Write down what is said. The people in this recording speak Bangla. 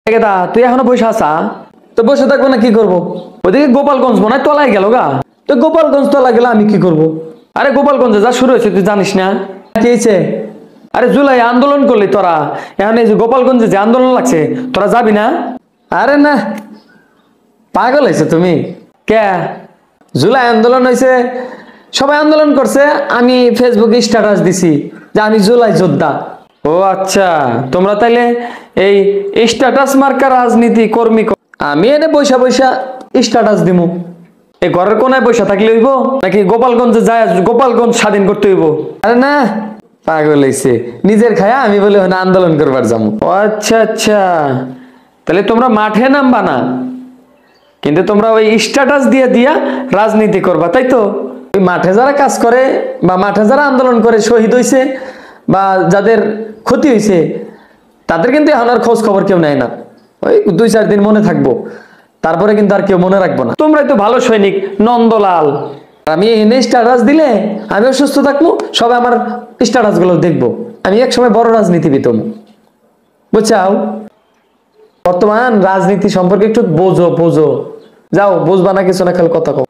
দা তুই এখনো বসে আসা? তো বসে থাকবো না কি করবো? ওইদিকে গোপালগঞ্জ মনে হয় তলায় গেল গা। তো গোপালগঞ্জ তলায় গেলে আমি কি করব? আরে গোপালগঞ্জে যা শুরু হয়েছে তুই জানিস না? কি হয়েছে? আরে জুলাই আন্দোলন করলি তোরা, এখন এই যে গোপালগঞ্জে যে আন্দোলন লাগছে তোরা যাবি না? আরে না, পাগল হয়েছে তুমি। কে? জুলাই আন্দোলন হয়েছে, সবাই আন্দোলন করছে, আমি ফেসবুকে স্ট্যাটাস দিছি যে আমি জুলাই যোদ্ধা। ও আচ্ছা, তোমরা তাইলে এই স্ট্যাটাস মার্কা রাজনীতি কর্মী। আমি এনে বৈশা বৈশা স্ট্যাটাস দিমু? এই ঘরের কোনায় বৈশা থাকলে হইব নাকি গোপালগঞ্জে যায় গোপালগঞ্জ স্বাধীন করতে হইব? আরে না, পাগল হইছে, নিজের খায়া আমি বলে আন্দোলন করবার যাবো। ও আচ্ছা আচ্ছা, তাহলে তোমরা মাঠে নামবা না, কিন্তু তোমরা ওই স্ট্যাটাস দিয়ে দিয়া রাজনীতি করবা, তাই তো? ওই মাঠে যারা কাজ করে বা মাঠে যারা আন্দোলন করে শহীদ হইছে বা যাদের ক্ষতি হয়েছে তাদের কিন্তু এখন আর খোঁজ খবর কেউ নেয় না। ওই 2-4 দিন মনে থাকবো, তারপরে কিন্তু আর কেউ মনে রাখবো না। তোমরাই তো ভালো সৈনিক, নন্দলাল। আমি এনে স্ট্যাটাস দিলে আমিও সুস্থ থাকবো, সবাই আমার স্ট্যাটাস গুলো দেখবো। আমি একসময় বড় রাজনীতিবিদ হবো, বুঝছাও? বর্তমান রাজনীতি সম্পর্কে একটু বোঝো। যাও, বুঝবা না কিছু না, খালি কথা কও।